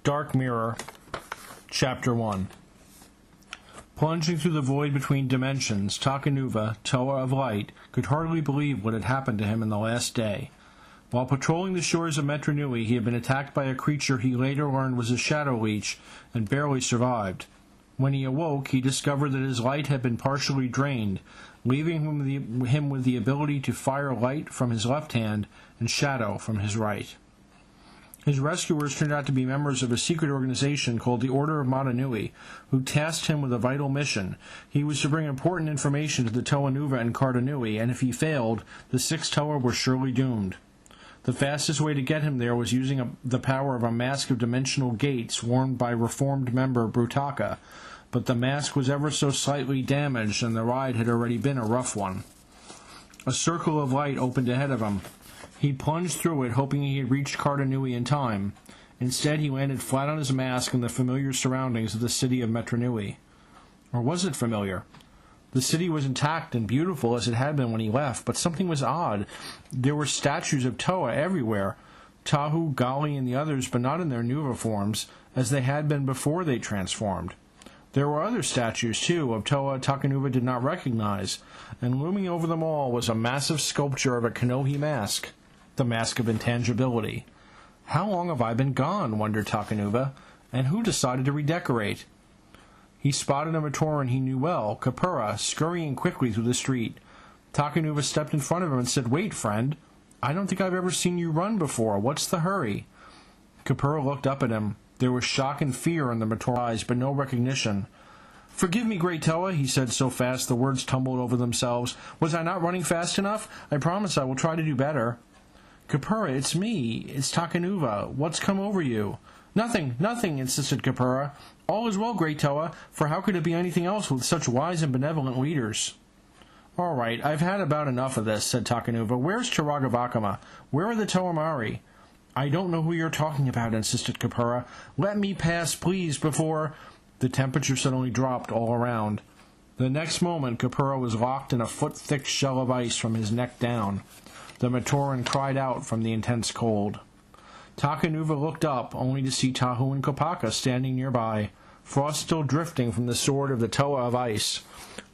Dark Mirror, Chapter 1. Plunging through the void between dimensions, Takanuva, Toa of Light, could hardly believe what had happened to him in the last day. While patrolling the shores of Metronui, he had been attacked by a creature he later learned was a shadow leech and barely survived. When he awoke, he discovered that his light had been partially drained, leaving him with the ability to fire light from his left hand and shadow from his right. His rescuers turned out to be members of a secret organization called the Order of Motunui, who tasked him with a vital mission. He was to bring important information to the Takanuva and Cardanui, and if he failed, the 6 Toa were surely doomed. The fastest way to get him there was using the power of a mask of dimensional gates worn by reformed member Brutaka, but the mask was ever so slightly damaged, and the ride had already been a rough one. A circle of light opened ahead of him. He plunged through it, hoping he had reached Cardanui in time. Instead, he landed flat on his mask in the familiar surroundings of the city of Metronui. Or was it familiar? The city was intact and beautiful as it had been when he left, but something was odd. There were statues of Toa everywhere, Tahu, Gali, and the others, but not in their Nuva forms, as they had been before they transformed. There were other statues, too, of Toa Takanuva did not recognize, and looming over them all was a massive sculpture of a Kanohi mask. The mask of intangibility. How long have I been gone, wondered Takanuva, and who decided to redecorate? He spotted a Matoran he knew well, Kapura, scurrying quickly through the street. Takanuva stepped in front of him and said, "Wait, friend. I don't think I've ever seen you run before. What's the hurry?" Kapura looked up at him. There was shock and fear in the Matoran's eyes, but no recognition. "Forgive me, great Toa," he said so fast the words tumbled over themselves. "Was I not running fast enough? I promise I will try to do better." "Kapura, it's me. It's Takanuva. What's come over you?" "Nothing, nothing," insisted Kapura. "All is well, great Toa, for how could it be anything else with such wise and benevolent leaders?" "All right, I've had about enough of this," said Takanuva. "Where's Taragavakama? Where are the Toamari?" "I don't know who you're talking about," insisted Kapura. "Let me pass, please, before—" The temperature suddenly dropped all around. The next moment, Kapura was locked in a foot-thick shell of ice from his neck down. The Matoran cried out from the intense cold. Takanuva looked up, only to see Tahu and Kopaka standing nearby, frost still drifting from the sword of the Toa of Ice.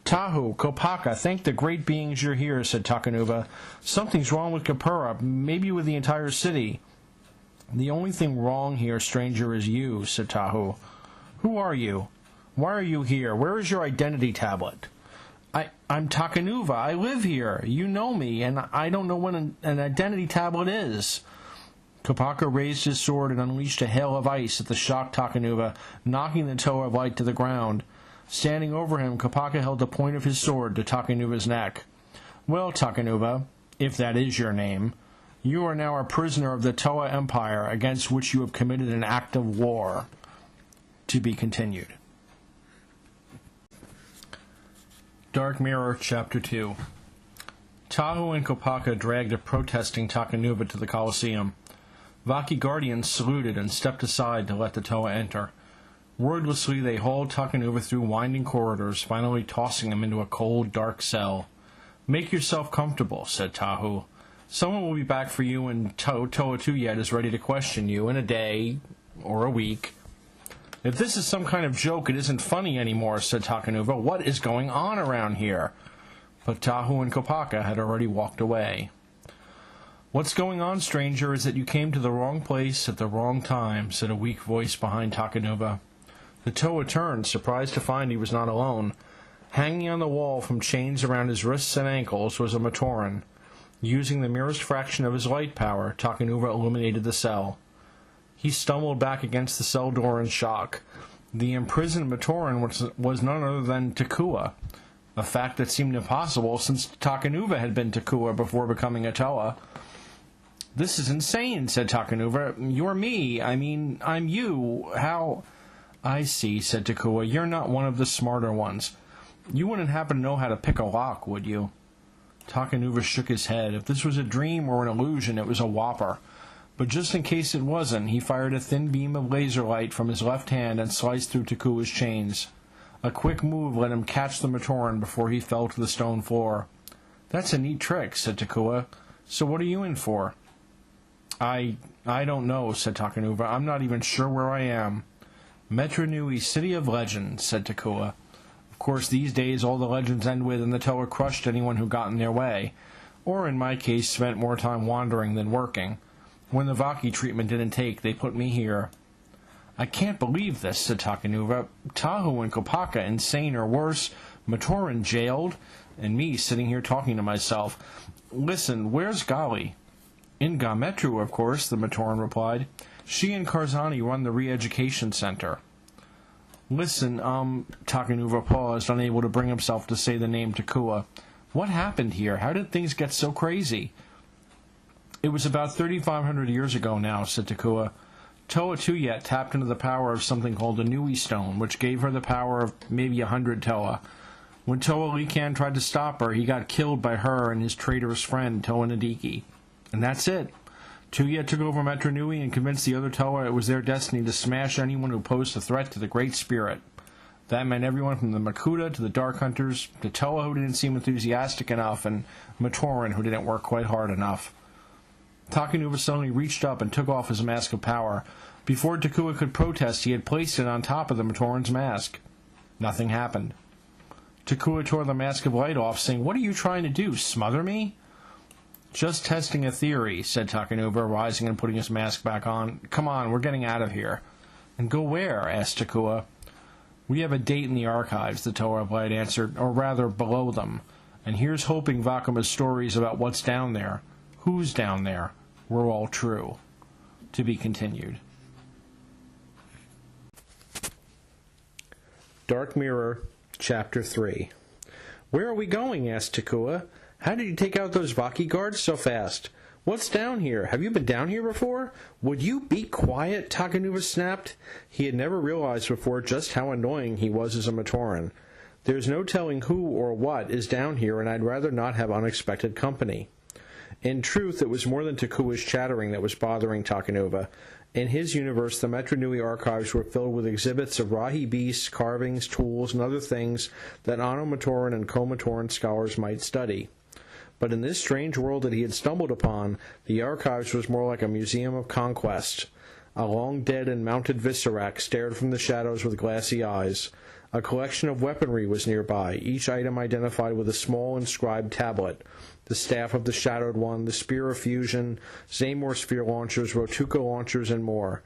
"Tahu, Kopaka, thank the great beings you're here," said Takanuva. "Something's wrong with Kapura, maybe with the entire city." "The only thing wrong here, stranger, is you," said Tahu. "Who are you? Why are you here? Where is your identity tablet?" I'm Takanuva. I live here. You know me, and I don't know what an identity tablet is." Kopaka raised his sword and unleashed a hail of ice at the shocked Takanuva, knocking the Toa of Light to the ground. Standing over him, Kopaka held the point of his sword to Takanuva's neck. "Well, Takanuva, if that is your name, you are now a prisoner of the Toa Empire, against which you have committed an act of war." To be continued. Dark Mirror, Chapter 2. Tahu and Kopaka dragged a protesting Takanuva to the Colosseum. Vaki guardians saluted and stepped aside to let the Toa enter. Wordlessly, they hauled Takanuva through winding corridors, finally tossing him into a cold, dark cell. "Make yourself comfortable," said Tahu. "Someone will be back for you, and Toa Yet is ready to question you in a day or a week." "If this is some kind of joke, it isn't funny anymore," said Takanuva. "What is going on around here?" But Tahu and Kopaka had already walked away. "What's going on, stranger, is that you came to the wrong place at the wrong time," said a weak voice behind Takanuva. The Toa turned, surprised to find he was not alone. Hanging on the wall from chains around his wrists and ankles was a Matoran. Using the merest fraction of his light power, Takanuva illuminated the cell. He stumbled back against the cell door in shock. The imprisoned Matoran was none other than Takua, a fact that seemed impossible since Takanuva had been Takua before becoming a Toa. "This is insane," said Takanuva. "You're me. I mean, I'm you. How—" "I see," said Takua. "You're not one of the smarter ones. You wouldn't happen to know how to pick a lock, would you?" Takanuva shook his head. If this was a dream or an illusion, it was a whopper. But just in case it wasn't, he fired a thin beam of laser light from his left hand and sliced through Takua's chains. A quick move let him catch the Matoran before he fell to the stone floor. "That's a neat trick," said Takua. "So what are you in for?" I don't know, said Takanuva. I'm not even sure where I am. Metru Nui, city of legends, said Takua. Of course, these days all the legends end with, and the Toa crushed anyone who got in their way, or in my case spent more time wandering than working. When the Vaki treatment didn't take, they put me here. I can't believe this, said Takanuva. Tahu and Kopaka insane or worse, Matoran jailed, and me sitting here talking to myself. Listen, where's Gali? In Gametru, of course, the Matoran replied. She and Karzani run the re-education center. Listen, Takanuva paused, unable to bring himself to say the name Takua. What happened here? How did things get so crazy? It was about 3,500 years ago now, said Takua. Toa Yet tapped into the power of something called the Nui Stone, which gave her the power of maybe 100 Toa. When Toa Likan tried to stop her, he got killed by her and his traitorous friend, Toa Nadiki. And that's it. Yet took over Metru Nui and convinced the other Toa it was their destiny to smash anyone who posed a threat to the Great Spirit. That meant everyone from the Makuta to the Dark Hunters, to Toa who didn't seem enthusiastic enough, and Matoran who didn't work quite hard enough. Takanuva suddenly reached up and took off his mask of power. Before Takua could protest, he had placed it on top of the Matoran's mask. Nothing happened. Takua tore the mask of light off, saying, What are you trying to do, smother me? Just testing a theory, said Takanuva, rising and putting his mask back on. Come on, we're getting out of here. And go where? Asked Takua. We have a date in the archives, the Toa of Light answered, or rather, below them. And here's hoping Vakuma's stories about what's down there, who's down there, were all true. To be continued. Dark Mirror, Chapter 3. Where are we going? Asked Takua. How did you take out those Vaki guards so fast? What's down here? Have you been down here before? Would you be quiet? Takanuva snapped. He had never realized before just how annoying he was as a Matoran. There's no telling who or what is down here, and I'd rather not have unexpected company. In truth, it was more than Takua's chattering that was bothering Takanuva. In his universe, the Metru Nui archives were filled with exhibits of Rahi beasts, carvings, tools, and other things that Ano-Matoran and Co-Matoran scholars might study. But in this strange world that he had stumbled upon, the archives was more like a museum of conquest. A long-dead and mounted Visorak stared from the shadows with glassy eyes. A collection of weaponry was nearby, each item identified with a small inscribed tablet. The staff of the Shadowed One, the Spear of Fusion, Zamor Sphere launchers, Rotuka launchers, and more.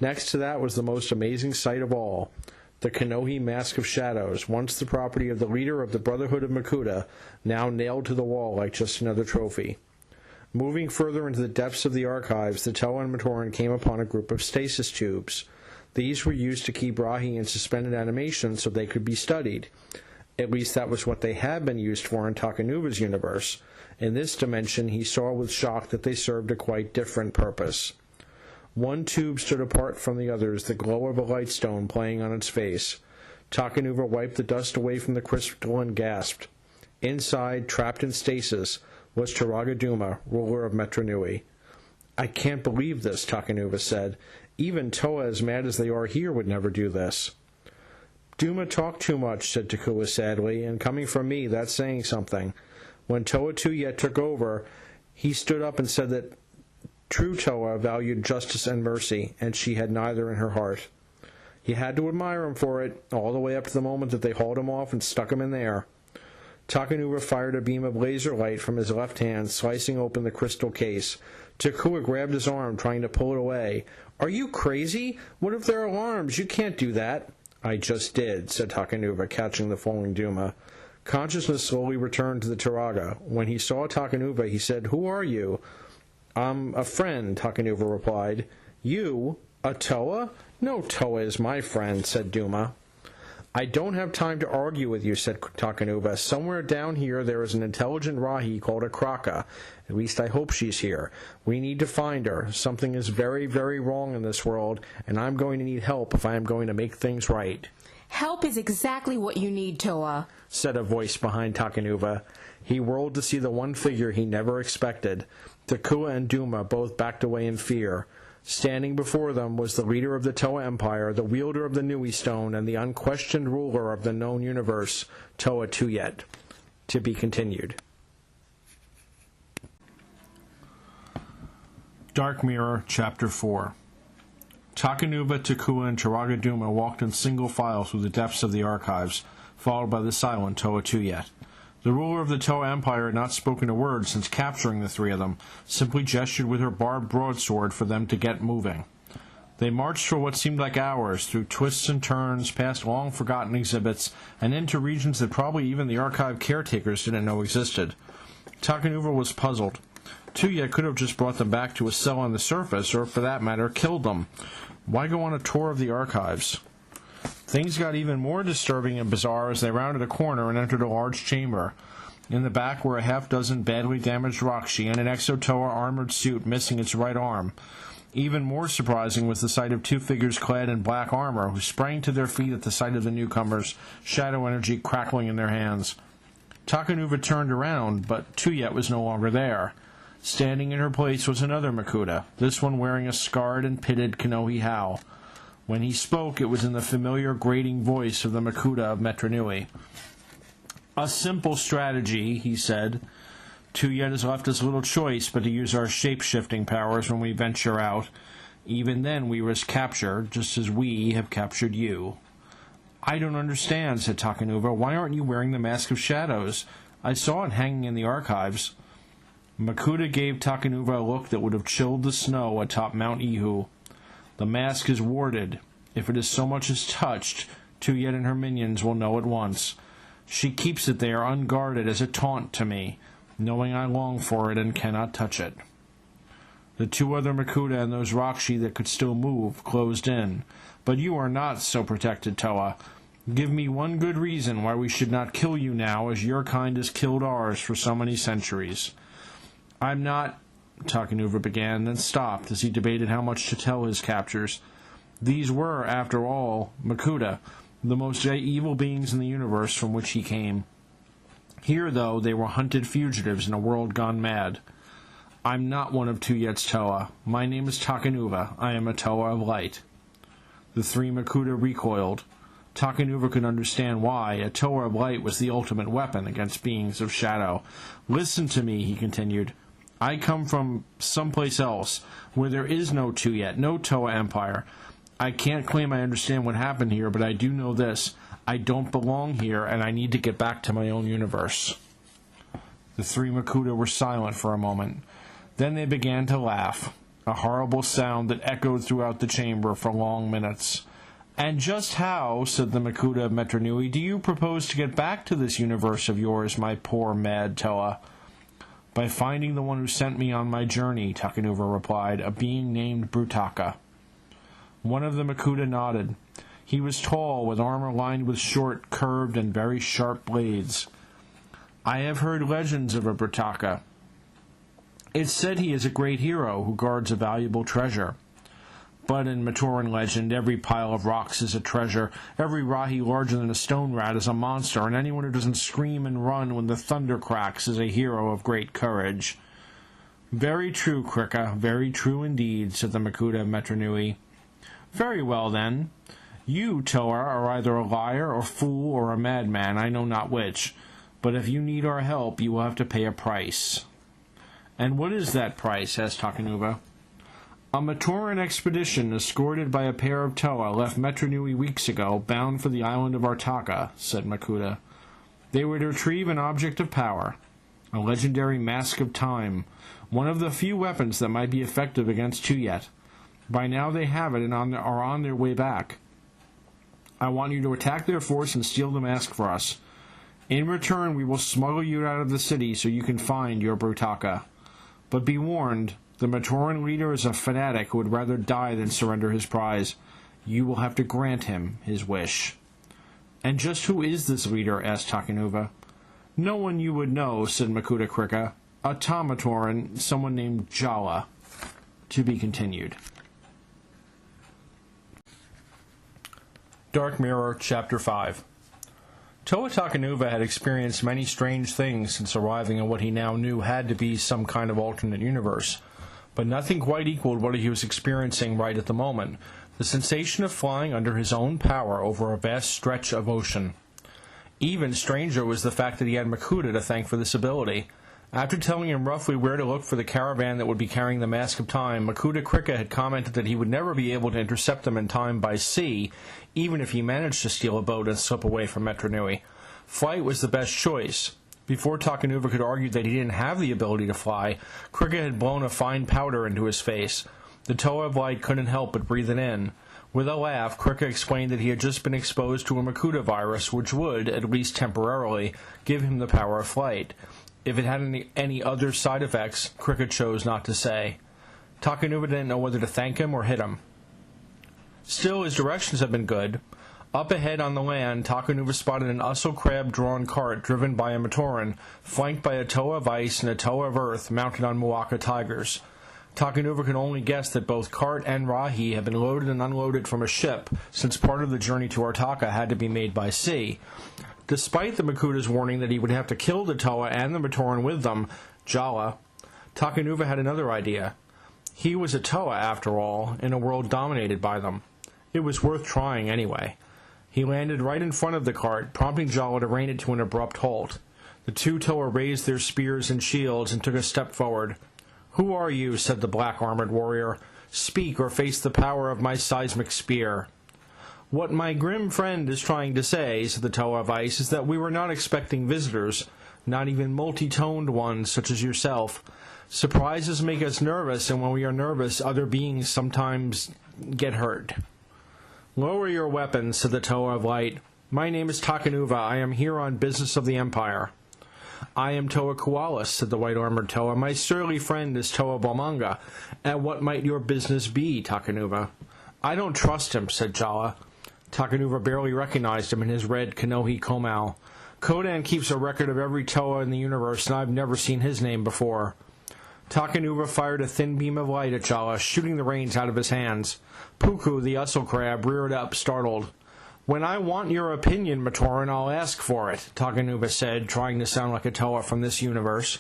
Next to that was the most amazing sight of all. The Kanohi Mask of Shadows, once the property of the leader of the Brotherhood of Makuta, now nailed to the wall like just another trophy. Moving further into the depths of the archives, the Toa and Matoran came upon a group of stasis tubes. These were used to keep Rahi in suspended animation so they could be studied. At least that was what they had been used for in Takanuva's universe. In this dimension, he saw with shock that they served a quite different purpose. One tube stood apart from the others, the glow of a light stone playing on its face. Takanuva wiped the dust away from the crystal and gasped. Inside, trapped in stasis, was Turaga Duma, ruler of Metru Nui. I can't believe this, Takanuva said. Even Toa, as mad as they are here, would never do this. Duma talked too much, said Takua sadly, and coming from me, that's saying something. When Toa Yet took over, he stood up and said that true Toa valued justice and mercy, and she had neither in her heart. You had to admire him for it, all the way up to the moment that they hauled him off and stuck him in there. Takanuva fired a beam of laser light from his left hand, slicing open the crystal case. Takua grabbed his arm, trying to pull it away. Are you crazy? What if there are alarms? You can't do that. I just did, said Takanuva, catching the falling Duma. Consciousness slowly returned to the Turaga. When he saw Takanuva, he said, Who are you? I'm a friend, Takanuva replied. You? A Toa? No Toa is my friend, said Duma. I don't have time to argue with you, said Takanuva. Somewhere down here there is an intelligent Rahi called a Kraka. At least I hope she's here. We need to find her. Something is very, very wrong in this world, and I'm going to need help if I am going to make things right. Help is exactly what you need, Toa, said a voice behind Takanuva. He whirled to see the one figure he never expected. Takua and Duma both backed away in fear. Standing before them was the leader of the Toa Empire, the wielder of the Nui Stone, and the unquestioned ruler of the known universe, Toa Yet. To be continued. Dark Mirror, Chapter 4. Takanuva, Takua, and Taragaduma walked in single file through the depths of the archives, followed by the silent Toa Yet. The ruler of the Toa Empire had not spoken a word since capturing the three of them, simply gestured with her barbed broadsword for them to get moving. They marched for what seemed like hours, through twists and turns, past long-forgotten exhibits, and into regions that probably even the archive caretakers didn't know existed. Takanuva was puzzled. Toa Yet could have just brought them back to a cell on the surface, or for that matter, killed them. Why go on a tour of the archives? Things got even more disturbing and bizarre as they rounded a corner and entered a large chamber. In the back were a half-dozen badly damaged Rakshi and an Exo-Toa armored suit missing its right arm. Even more surprising was the sight of two figures clad in black armor who sprang to their feet at the sight of the newcomers, shadow energy crackling in their hands. Takanuva turned around, but Toa Yet was no longer there. Standing in her place was another Makuta, this one wearing a scarred and pitted Kanohi Hau. When he spoke, it was in the familiar grating voice of the Makuta of Metronui. "A simple strategy," he said. "Toa Yet has left us little choice but to use our shape-shifting powers when we venture out. Even then we risk capture, just as we have captured you." "I don't understand," said Takanuva. "Why aren't you wearing the Mask of Shadows? I saw it hanging in the archives." Makuta gave Takanuva a look that would have chilled the snow atop Mount Ihu. "The mask is warded. If it is so much as touched, Toa Yet and her minions will know at once. She keeps it there unguarded as a taunt to me, knowing I long for it and cannot touch it." The two other Makuta and those Rakshi that could still move closed in. "But you are not so protected, Toa. Give me one good reason why we should not kill you now as your kind has killed ours for so many centuries." "I'm not," Takanuva began, then stopped as he debated how much to tell his captors. These were, after all, Makuta, the most evil beings in the universe from which he came. Here, though, they were hunted fugitives in a world gone mad. "I'm not one of Toa Yet's Toa. My name is Takanuva. I am a Toa of Light." The three Makuta recoiled. Takanuva could understand why. A Toa of Light was the ultimate weapon against beings of shadow. "Listen to me," he continued. "I come from someplace else, where there is no Toa Yet, no Toa Empire. I can't claim I understand what happened here, but I do know this. I don't belong here, and I need to get back to my own universe." The three Makuta were silent for a moment. Then they began to laugh, a horrible sound that echoed throughout the chamber for long minutes. "And just how," said the Makuta of Metronui, "do you propose to get back to this universe of yours, my poor mad Toa?" "By finding the one who sent me on my journey," Takanuva replied, "a being named Brutaka." One of the Makuta nodded. He was tall, with armor lined with short, curved, and very sharp blades. "I have heard legends of a Brutaka. It's said he is a great hero who guards a valuable treasure. But in Matoran legend, every pile of rocks is a treasure, every Rahi larger than a stone rat is a monster, and anyone who doesn't scream and run when the thunder cracks is a hero of great courage." "Very true, Krika, very true indeed," said the Makuta of Metronui. "Very well, then. You, Toa, are either a liar or fool or a madman, I know not which. But if you need our help, you will have to pay a price." "And what is that price?" asked Takanuva. "A Matoran expedition escorted by a pair of Toa left Metronui weeks ago, bound for the island of Artaka," said Makuta. "They would retrieve an object of power, a legendary Mask of Time, one of the few weapons that might be effective against Toa Yet. By now they have it and are on their way back. I want you to attack their force and steal the mask for us. In return, we will smuggle you out of the city so you can find your Brutaka. But be warned, the Matoran leader is a fanatic who would rather die than surrender his prize. You will have to grant him his wish." "And just who is this leader?" asked Takanuva. "No one you would know," said Makuta Krika. "A Matoran, someone named Jala." To be continued. Dark Mirror, Chapter 5. Toa Takanuva had experienced many strange things since arriving in what he now knew had to be some kind of alternate universe, but nothing quite equaled what he was experiencing right at the moment, the sensation of flying under his own power over a vast stretch of ocean. Even stranger was the fact that he had Makuta to thank for this ability. After telling him roughly where to look for the caravan that would be carrying the Mask of Time, Makuta Krika had commented that he would never be able to intercept them in time by sea, even if he managed to steal a boat and slip away from Metru Nui. Flight was the best choice. Before Takanuva could argue that he didn't have the ability to fly, Krika had blown a fine powder into his face. The Toa of Light couldn't help but breathe it in. With a laugh, Krika explained that he had just been exposed to a Makuta virus, which would, at least temporarily, give him the power of flight. If it had any other side effects, Krika chose not to say. Takanuva didn't know whether to thank him or hit him. Still, his directions had been good. Up ahead on the land, Takanuva spotted an Ussel crab-drawn cart driven by a Matoran, flanked by a Toa of Ice and a Toa of Earth mounted on Muaka tigers. Takanuva could only guess that both cart and Rahi had been loaded and unloaded from a ship, since part of the journey to Artaka had to be made by sea. Despite the Makuta's warning that he would have to kill the Toa and the Matoran with them, Jala, Takanuva had another idea. He was a Toa, after all, in a world dominated by them. It was worth trying anyway. He landed right in front of the cart, prompting Jala to rein it to an abrupt halt. The two Toa raised their spears and shields and took a step forward. "Who are you?" said the black-armored warrior. "Speak or face the power of my seismic spear." "What my grim friend is trying to say," said the Toa of Ice, "is that we were not expecting visitors, not even multi-toned ones such as yourself. Surprises make us nervous, and when we are nervous, other beings sometimes get hurt." "Lower your weapons," said the Toa of Light. "My name is Takanuva. I am here on business of the Empire." "I am Toa Kualis," said the white-armored Toa. "My surly friend is Toa Bomanga. And what might your business be, Takanuva?" "I don't trust him," said Jala. Takanuva barely recognized him in his red Kanohi Komau. "Kodan keeps a record of every Toa in the universe, and I've never seen his name before." Takanuva fired a thin beam of light at Jala, shooting the reins out of his hands. Puku, the Ussel crab, reared up, startled. "When I want your opinion, Matoran, I'll ask for it," Takanuva said, trying to sound like a Toa from this universe.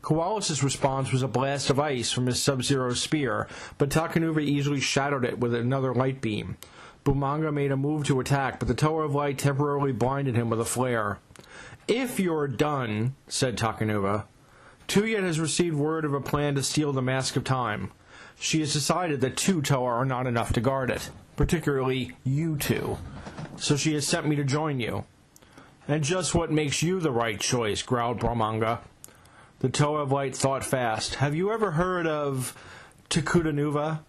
Koalis' response was a blast of ice from his Sub-Zero spear, but Takanuva easily shadowed it with another light beam. Bumanga made a move to attack, but the Toa of Light temporarily blinded him with a flare. "If you're done," said Takanuva. Toa Yet has received word of a plan to steal the Mask of Time. She has decided that 2 Toa are not enough to guard it, particularly you 2. So she has sent me to join you. "And just what makes you the right choice," growled Brahmanga. The Toa of Light thought fast. "Have you ever heard of Takanuva?"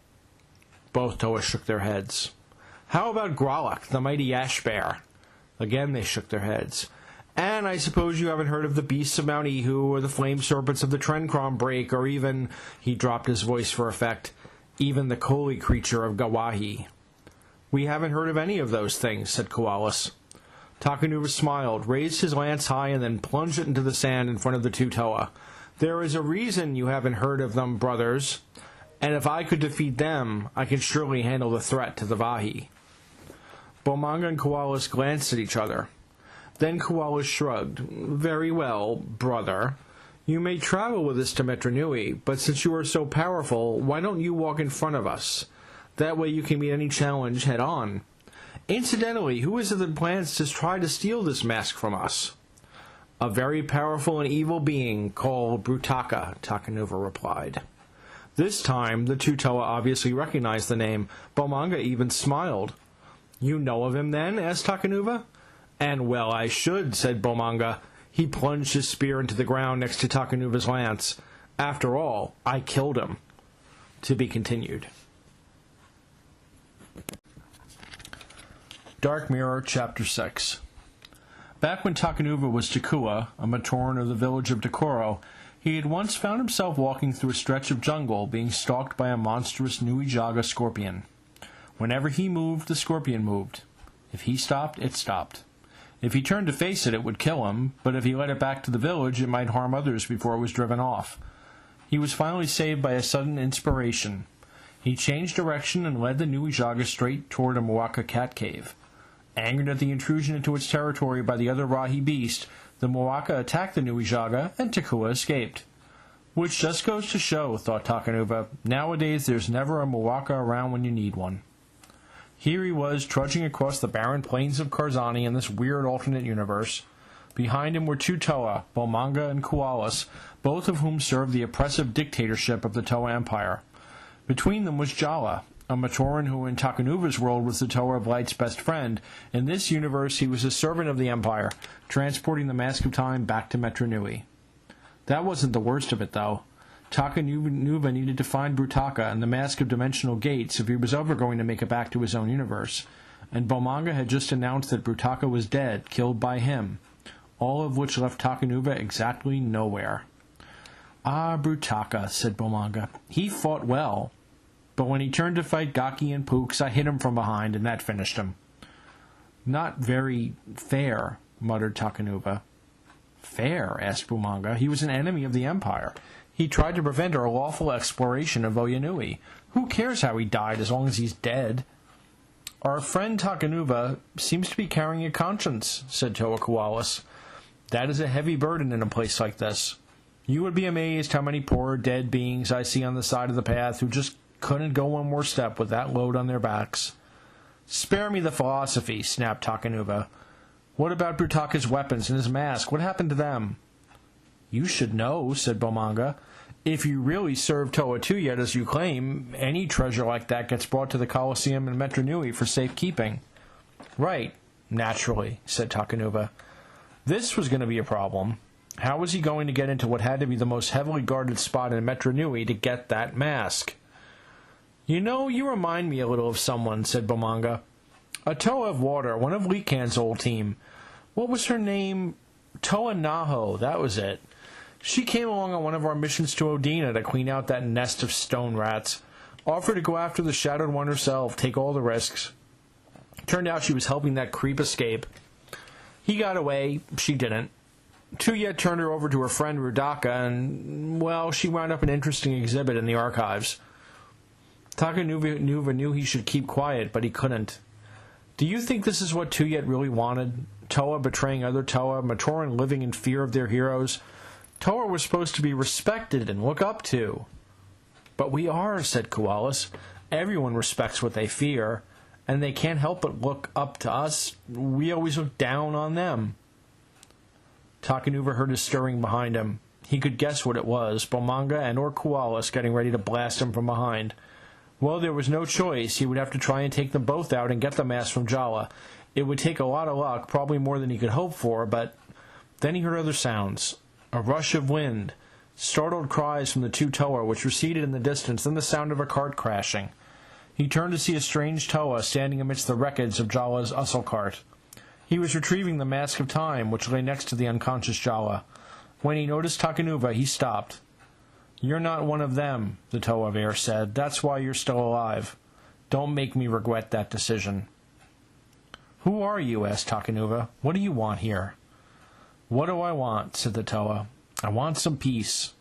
Both Toas shook their heads. "How about Gralak, the mighty ash bear?" Again they shook their heads. "And I suppose you haven't heard of the beasts of Mount Ihu, or the flame serpents of the Trencrom Break, or even," he dropped his voice for effect, "even the Koli creature of Gawahi." "We haven't heard of any of those things," said Koalis. Takanuva smiled, raised his lance high, and then plunged it into the sand in front of the 2 Toa. "There is a reason you haven't heard of them, brothers, and if I could defeat them, I can surely handle the threat to the Vahi." Bomanga and Koalis glanced at each other. Then Koalis shrugged. "Very well, brother. You may travel with us to Metru Nui, but since you are so powerful, why don't you walk in front of us? That way you can meet any challenge head-on. Incidentally, who is it that plans to try to steal this mask from us?" "A very powerful and evil being called Brutaka," Takanuva replied. This time, the 2 Toa obviously recognized the name. Bomanga even smiled. "You know of him, then?" asked Takanuva. "And well I should," said Bomanga. He plunged his spear into the ground next to Takanuva's lance. "After all, I killed him." To be continued. Dark Mirror, Chapter 6. Back when Takanuva was Takua, a Matoran of the village of Dakoro, he had once found himself walking through a stretch of jungle, being stalked by a monstrous Nuijaga scorpion. Whenever he moved, the scorpion moved. If he stopped, it stopped. If he turned to face it, it would kill him, but if he led it back to the village, it might harm others before it was driven off. He was finally saved by a sudden inspiration. He changed direction and led the Nuijaga straight toward a Muaka cat cave. Angered at the intrusion into its territory by the other Rahi beast, the Muaka attacked the Nuijaga, and Takua escaped. Which just goes to show, thought Takanuva, nowadays there's never a Muaka around when you need one. Here he was, trudging across the barren plains of Karzani in this weird alternate universe. Behind him were two Toa, Bomanga and Koalas, both of whom served the oppressive dictatorship of the Toa Empire. Between them was Jala, a Matoran who in Takanuva's world was the Toa of Light's best friend. In this universe, he was a servant of the Empire, transporting the Mask of Time back to Metru Nui. That wasn't the worst of it, though. Takanuva needed to find Brutaka and the Mask of Dimensional Gates if he was ever going to make it back to his own universe. And Bomanga had just announced that Brutaka was dead, killed by him, all of which left Takanuva exactly nowhere. "Ah, Brutaka," said Bomanga. "He fought well. But when he turned to fight Gaki and Pooks, I hit him from behind, and that finished him." "Not very fair," muttered Takanuva. "Fair?" asked Bomanga. "He was an enemy of the Empire. He tried to prevent our lawful exploration of Oyanui. Who cares how he died as long as he's dead?" "Our friend Takanuva seems to be carrying a conscience," said Toa Koalas. "That is a heavy burden in a place like this. You would be amazed how many poor dead beings I see on the side of the path who just couldn't go one more step with that load on their backs." "Spare me the philosophy," snapped Takanuva. "What about Brutaka's weapons and his mask? What happened to them?" "You should know," said Bomanga. "If you really serve Toa Yet as you claim, any treasure like that gets brought to the Colosseum in Metru Nui for safekeeping." "Right, naturally," said Takanuva. This was going to be a problem. How was he going to get into what had to be the most heavily guarded spot in Metru Nui to get that mask? "You know, you remind me a little of someone," said Bomanga. "A Toa of Water, one of Likan's old team. What was her name? Toa Naho, that was it. She came along on one of our missions to Odina to clean out that nest of stone rats. Offered to go after the Shadowed One herself, take all the risks. Turned out she was helping that creep escape. He got away, she didn't. Toa Yet turned her over to her friend Rudaka, and, well, she wound up an interesting exhibit in the archives." Takanuva knew he should keep quiet, but he couldn't. "Do you think this is what Toa Yet really wanted? Toa betraying other Toa, Matoran living in fear of their heroes? Toa was supposed to be respected and look up to." "But we are," said Koalas. "Everyone respects what they fear, and they can't help but look up to us. We always look down on them." Takanuva heard a stirring behind him. He could guess what it was, Bomanga and or Koalas getting ready to blast him from behind. Well, there was no choice. He would have to try and take them both out and get the mask from Jala. It would take a lot of luck, probably more than he could hope for, but then he heard other sounds. A rush of wind, startled cries from the two Toa, which receded in the distance, then the sound of a cart crashing. He turned to see a strange Toa standing amidst the wreckage of Jala's Ussel cart. He was retrieving the Mask of Time, which lay next to the unconscious Jala. When he noticed Takanuva, he stopped. "You're not one of them," the Toa of Air said. "That's why you're still alive. Don't make me regret that decision." "Who are you?" asked Takanuva. "What do you want here?" "What do I want?" said the Toa. "I want some peace.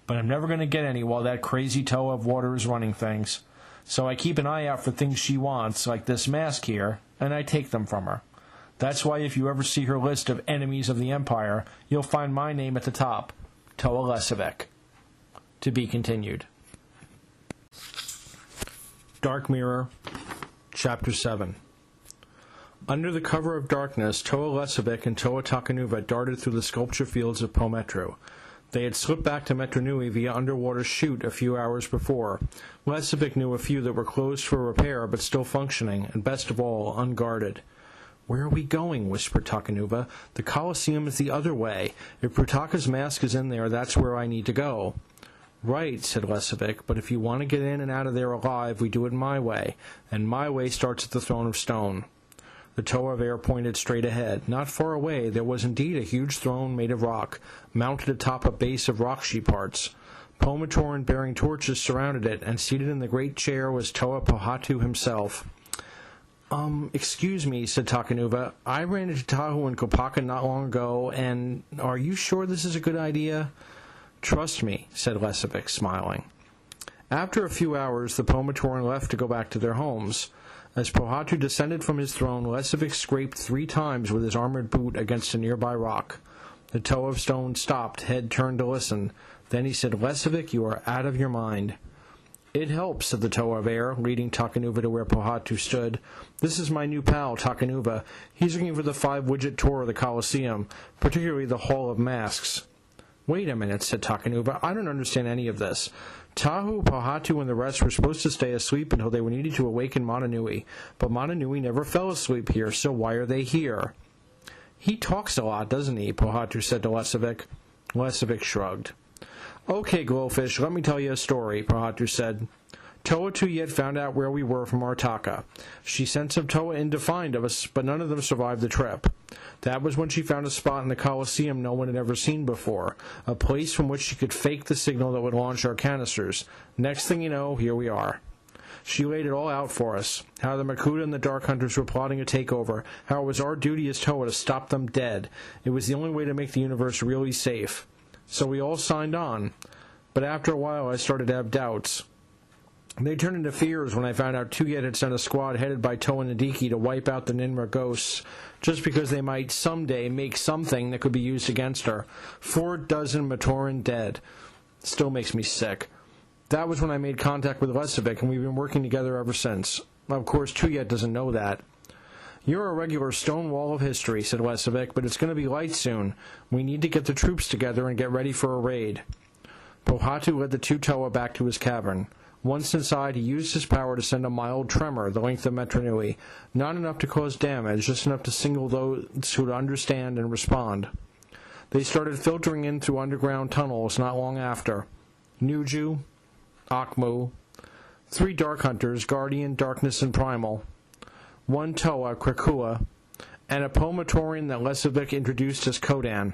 But I'm never going to get any while that crazy Toa of Water is running things. So I keep an eye out for things she wants, like this mask here, and I take them from her. That's why if you ever see her list of enemies of the Empire, you'll find my name at the top, Toa Lesevek. To be continued. Dark Mirror, Chapter 7. Under the cover of darkness, Toa Lesevek and Toa Takanuva darted through the sculpture fields of Pometru. They had slipped back to Metru Nui via underwater chute a few hours before. Lesevek knew a few that were closed for repair but still functioning, and best of all, unguarded. "Where are we going?" whispered Takanuva. "The Colosseum is the other way. If Brutaka's mask is in there, that's where I need to go." "Right," said Lesevek, "but if you want to get in and out of there alive, we do it my way, and my way starts at the Throne of Stone." The Toa of Air pointed straight ahead. Not far away there was indeed a huge throne made of rock, mounted atop a base of rock-she parts. Pomatoran bearing torches surrounded it, and seated in the great chair was Toa Pohatu himself. Excuse me," said Takanuva. "I ran into Tahu and Kopaka not long ago, and are you sure this is a good idea?" "Trust me," said Lesevek, smiling. After a few hours, the Pomatoran left to go back to their homes. As Pohatu descended from his throne, Lesevek scraped 3 times with his armored boot against a nearby rock. The Toa of Stone stopped, head turned to listen. Then he said, "Lesevek, you are out of your mind." "It helps," said the Toa of Air, leading Takanuva to where Pohatu stood. "This is my new pal, Takanuva. He's looking for the 5-widget tour of the Colosseum, particularly the Hall of Masks." "Wait a minute," said Takanuva. "I don't understand any of this. Tahu, Pohatu, and the rest were supposed to stay asleep until they were needed to awaken Mananui, but Mananui never fell asleep here, so why are they here?" "He talks a lot, doesn't he?" Pohatu said to Lesovic. Lesovic shrugged. "Okay, Glowfish, let me tell you a story," Pohatu said. "Toa Yet found out where we were from our Taka. She sent some Toa in to find us, but none of them survived the trip. That was when she found a spot in the Colosseum no one had ever seen before, a place from which she could fake the signal that would launch our canisters. Next thing you know, here we are. She laid it all out for us, how the Makuta and the Dark Hunters were plotting a takeover, how it was our duty as Toa to stop them dead. It was the only way to make the universe really safe. So we all signed on. But after a while I started to have doubts. They turned into fears when I found out Toa Yet had sent a squad headed by Toa Nadiki to wipe out the Ninra ghosts, just because they might someday make something that could be used against her. 4 dozen Matoran dead. Still makes me sick. That was when I made contact with Lesovic, and we've been working together ever since. Of course, Toa Yet doesn't know that." "You're a regular stone wall of history," said Lesovic, "but it's going to be light soon. We need to get the troops together and get ready for a raid." Pohatu led the 2 Toa back to his cavern. Once inside, he used his power to send a mild tremor the length of Metronui, not enough to cause damage, just enough to signal those who would understand and respond. They started filtering in through underground tunnels not long after. Nuju, Akmu, 3 Dark Hunters, Guardian, Darkness, and Primal, 1 Toa, Krakua, and a Pomatorian that Lesovic introduced as Kodan.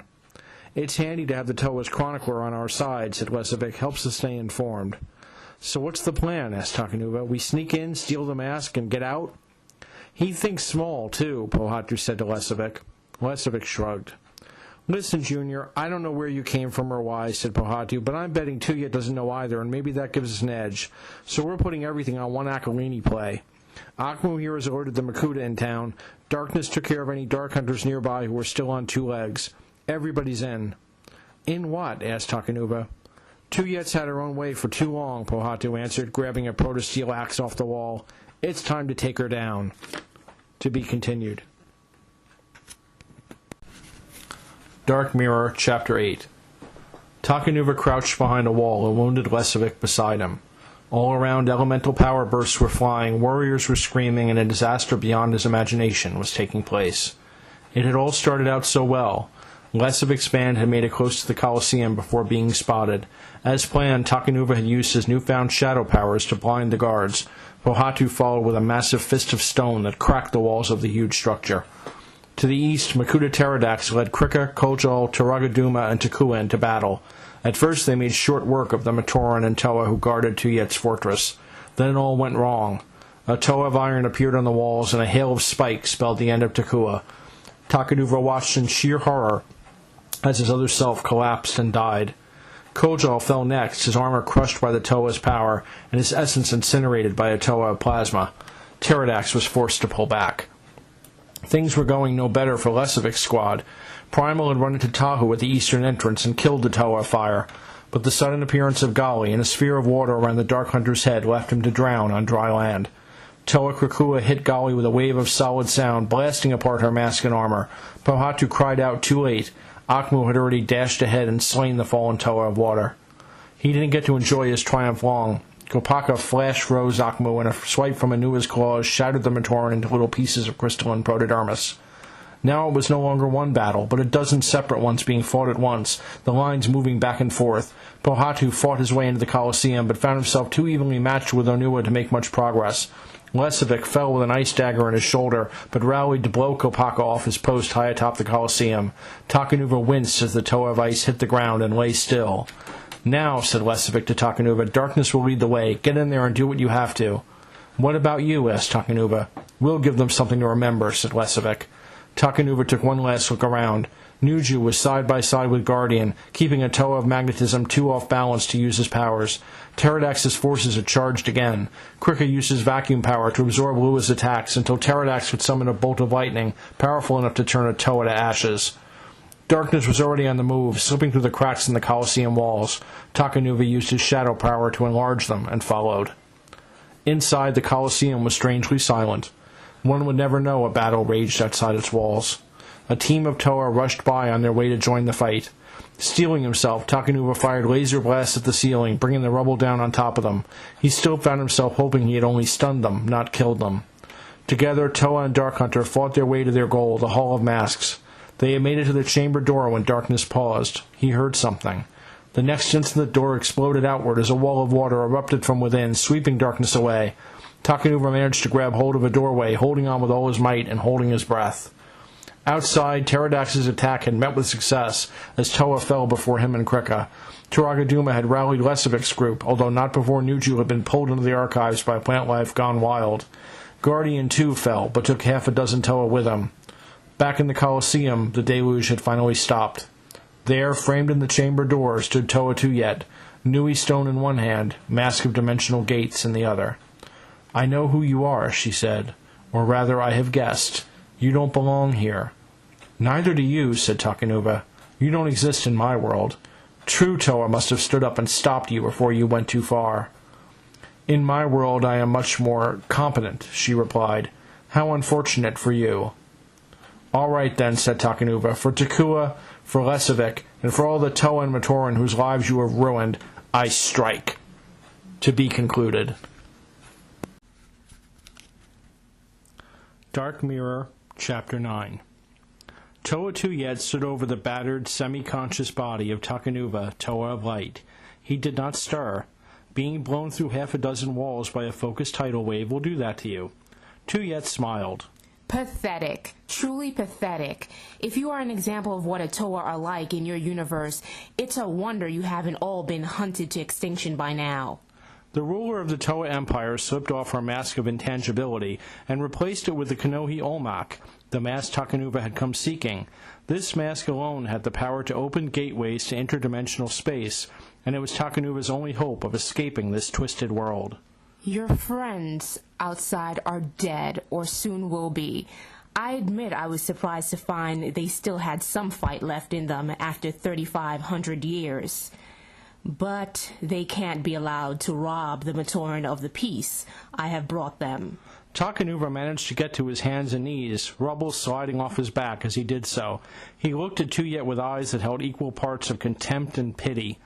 "It's handy to have the Toa's chronicler on our side," said Lesovic. "Helps us stay informed." "So what's the plan?" asked Takanuva. "We sneak in, steal the mask, and get out?" "He thinks small, too," Pohatu said to Lesovic. Lesovic shrugged. "Listen, Junior, I don't know where you came from or why," said Pohatu, "but I'm betting Toa Yet doesn't know either, and maybe that gives us an edge. So we're putting everything on one Akalini play. Akmu here has alerted the Makuta in town. Darkness took care of any Dark Hunters nearby who were still on 2 legs. Everybody's in." "In what?" asked Takanuva. "Toa Yet's had her own way for too long," Pohatu answered, grabbing a protosteel axe off the wall. "It's time to take her down." To be continued. Dark Mirror, Chapter 8. Takanuva crouched behind a wall, a wounded Lesovic beside him. All around, elemental power bursts were flying, warriors were screaming, and a disaster beyond his imagination was taking place. It had all started out so well. Lesovic's band had made it close to the Colosseum before being spotted. As planned, Takanuva had used his newfound shadow powers to blind the guards. Pohatu followed with a massive fist of stone that cracked the walls of the huge structure. To the east, Makuta Pterodax led Krika, Kojal, Taragaduma, and Takua into battle. At first they made short work of the Matoran and Toa who guarded Toa Yet's fortress. Then it all went wrong. A Toa of iron appeared on the walls, and a hail of spikes spelled the end of Takua. Takanuva watched in sheer horror as his other self collapsed and died. Kojal fell next, his armor crushed by the Toa's power, and his essence incinerated by a Toa of plasma. Pterodax was forced to pull back. Things were going no better for Lesovic's squad. Primal had run into Tahu at the eastern entrance and killed the Toa of fire, but the sudden appearance of Gali and a sphere of water around the Dark Hunter's head left him to drown on dry land. Toa Krakua hit Gali with a wave of solid sound, blasting apart her mask and armor. Pohatu cried out too late. Akmu had already dashed ahead and slain the fallen Toa of water. He didn't get to enjoy his triumph long. Kopaka flash-froze Akmu, and a swipe from Anua's claws shattered the Matoran into little pieces of crystalline protodermis. Now it was no longer one battle, but a dozen separate ones being fought at once, the lines moving back and forth. Pohatu fought his way into the Colosseum, but found himself too evenly matched with Anua to make much progress. Lesovic fell with an ice dagger in his shoulder, but rallied to blow Kopaka off his post high atop the Colosseum. Takanuva winced as the Toa of ice hit the ground and lay still. "Now," said Lesovic to Takanuva, "darkness will lead the way. Get in there and do what you have to." "What about you?" asked Takanuva. "We'll give them something to remember," said Lesovic. Takanuva took one last look around. Nuju was side by side with Guardian, keeping a Toa of magnetism too off balance to use his powers. Pterodax's forces had charged again. Krika used his vacuum power to absorb Lua's attacks until Pterodax could summon a bolt of lightning, powerful enough to turn a Toa to ashes. Darkness was already on the move, slipping through the cracks in the Colosseum walls. Takanuva used his shadow power to enlarge them and followed. Inside, the Colosseum was strangely silent. One would never know a battle raged outside its walls. A team of Toa rushed by on their way to join the fight. Steeling himself, Takanuva fired laser blasts at the ceiling, bringing the rubble down on top of them. He still found himself hoping he had only stunned them, not killed them. Together, Toa and Dark Hunter fought their way to their goal, the Hall of Masks. They had made it to the chamber door when Darkness paused. He heard something. The next instant the door exploded outward as a wall of water erupted from within, sweeping Darkness away. Takanuva managed to grab hold of a doorway, holding on with all his might and holding his breath. Outside, Pterodax's attack had met with success, as Toa fell before him and Krika. Turagaduma had rallied Lesevic's group, although not before Nuju had been pulled into the archives by plant life gone wild. Guardian, too, fell, but took half a dozen Toa with him. Back in the Colosseum, the deluge had finally stopped. There, framed in the chamber door, stood Toa Yet, Nui stone in one hand, mask of dimensional gates in the other. "I know who you are," she said. "Or rather, I have guessed. You don't belong here." "Neither do you," said Takanuva. "You don't exist in my world. True Toa must have stood up and stopped you before you went too far." "In my world I am much more competent," she replied. "How unfortunate for you." "All right then," said Takanuva. "For Takua, for Lesevic, and for all the Toa and Matoran whose lives you have ruined, I strike." To be concluded. Dark Mirror, Chapter 9. Toa Yet stood over the battered, semi-conscious body of Takanuva, Toa of Light. He did not stir. Being blown through half a dozen walls by a focused tidal wave will do that to you. Yet smiled. Pathetic. Truly pathetic. If you are an example of what a Toa are like in your universe, it's a wonder you haven't all been hunted to extinction by now. The ruler of the Toa Empire slipped off her mask of intangibility and replaced it with the Kanohi Olmec, the mask Takanuva had come seeking. This mask alone had the power to open gateways to interdimensional space, and it was Takanuva's only hope of escaping this twisted world. Your friends outside are dead, or soon will be. I admit I was surprised to find they still had some fight left in them after 3,500 years. But they can't be allowed to rob the Matoran of the peace I have brought them. Takanuva managed to get to his hands and knees, rubble sliding off his back as he did so. He looked at Yet with eyes that held equal parts of contempt and pity.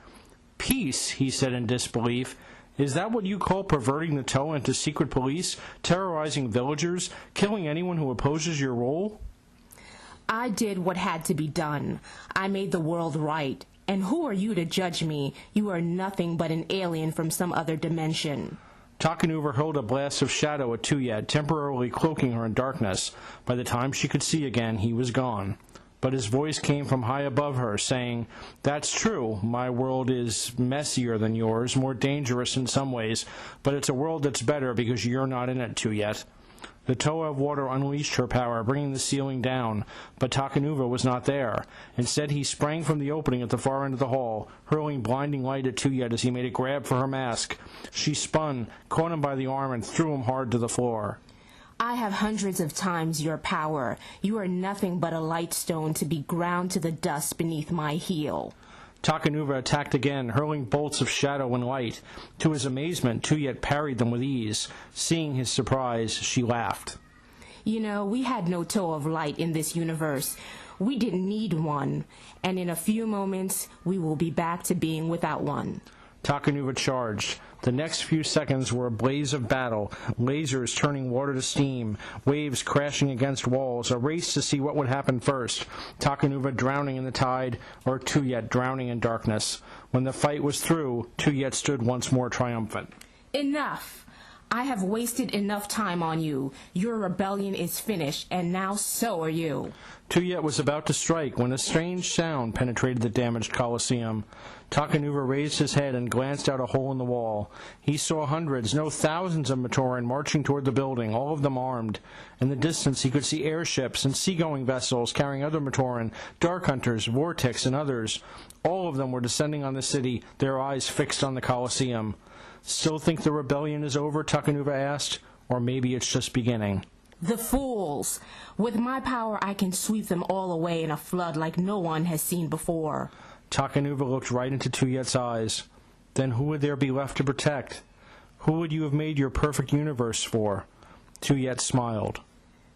"Peace," he said in disbelief. "Is that what you call perverting the Toa into secret police, terrorizing villagers, killing anyone who opposes your rule?" I did what had to be done. I made the world right. And who are you to judge me? You are nothing but an alien from some other dimension. Takanuva hurled a blast of shadow at Yet, temporarily cloaking her in darkness. By the time she could see again, he was gone. But his voice came from high above her, saying, "That's true. My world is messier than yours, more dangerous in some ways, but it's a world that's better because you're not in it, Yet." The Toa of Water unleashed her power, bringing the ceiling down, but Takanuva was not there. Instead, he sprang from the opening at the far end of the hall, hurling blinding light at Yet as he made a grab for her mask. She spun, caught him by the arm, and threw him hard to the floor. I have hundreds of times your power. You are nothing but a light stone to be ground to the dust beneath my heel. Takanuva attacked again, hurling bolts of shadow and light. To his amazement, Yet parried them with ease. Seeing his surprise, she laughed. You know, we had no Toa of Light in this universe. We didn't need one. And in a few moments, we will be back to being without one. Takanuva charged. The next few seconds were a blaze of battle, lasers turning water to steam, waves crashing against walls, a race to see what would happen first, Takanuva drowning in the tide, or Yet drowning in darkness. When the fight was through, Yet stood once more triumphant. Enough! I have wasted enough time on you. Your rebellion is finished, and now so are you. Yet was about to strike when a strange sound penetrated the damaged Colosseum. Takanuva raised his head and glanced out a hole in the wall. He saw hundreds, no thousands of Matoran marching toward the building, all of them armed. In the distance he could see airships and seagoing vessels carrying other Matoran, Dark Hunters, Vortex, and others. All of them were descending on the city, their eyes fixed on the Colosseum. "Still think the rebellion is over?" Takanuva asked. "Or maybe it's just beginning." The fools! With my power, I can sweep them all away in a flood like no one has seen before. Takanuva looked right into Toa Yet's eyes. Then who would there be left to protect? Who would you have made your perfect universe for? Toa Yet smiled.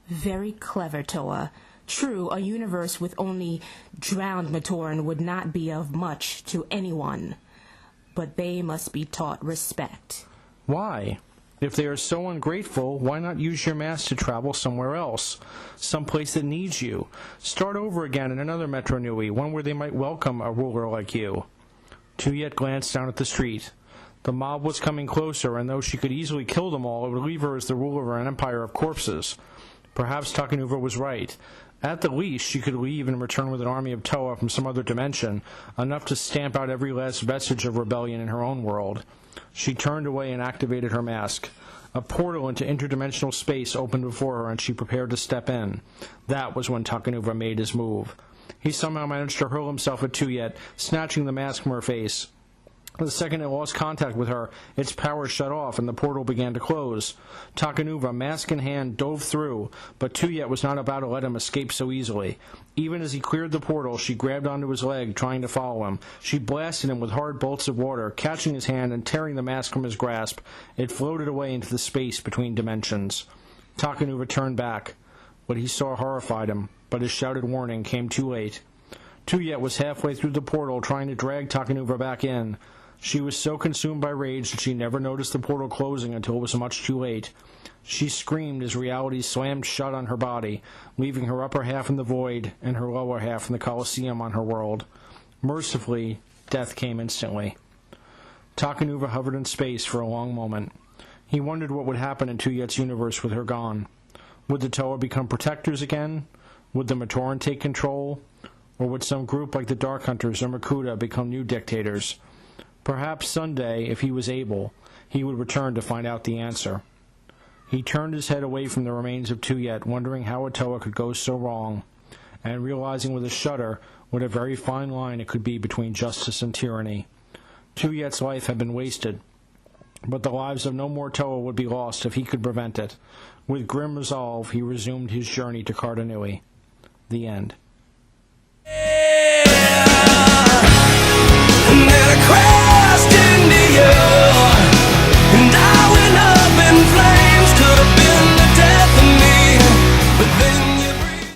Very clever, Toa. True, a universe with only drowned Matoran would not be of much to anyone. But they must be taught respect. Why? If they are so ungrateful, why not use your mass to travel somewhere else? Someplace that needs you. Start over again in another Metro Nui, one where they might welcome a ruler like you. Toa Yet glanced down at the street. The mob was coming closer, and though she could easily kill them all, it would leave her as the ruler of an empire of corpses. Perhaps Takanuva was right. At the least, she could leave and return with an army of Toa from some other dimension, enough to stamp out every last vestige of rebellion in her own world. She turned away and activated her mask. A portal into interdimensional space opened before her, and she prepared to step in. That was when Takanuva made his move. He somehow managed to hurl himself at Toa Yet, snatching the mask from her face. The second it lost contact with her, its power shut off, and the portal began to close. Takanuva, mask in hand, dove through, but Toa Yet was not about to let him escape so easily. Even as he cleared the portal, she grabbed onto his leg, trying to follow him. She blasted him with hard bolts of water, catching his hand and tearing the mask from his grasp. It floated away into the space between dimensions. Takanuva turned back. What he saw horrified him, but his shouted warning came too late. Toa Yet was halfway through the portal, trying to drag Takanuva back in. She was so consumed by rage that she never noticed the portal closing until it was much too late. She screamed as reality slammed shut on her body, leaving her upper half in the void and her lower half in the Colosseum on her world. Mercifully, death came instantly. Takanuva hovered in space for a long moment. He wondered what would happen in Toa Yet's universe with her gone. Would the Toa become protectors again? Would the Matoran take control? Or would some group like the Dark Hunters or Makuta become new dictators? Perhaps someday, if he was able, he would return to find out the answer. He turned his head away from the remains of Toa Yet, wondering how a Toa could go so wrong, and realizing with a shudder what a very fine line it could be between justice and tyranny. Toa Yet's life had been wasted, but the lives of no more Toa would be lost if he could prevent it. With grim resolve, he resumed his journey to Cardanui. The end.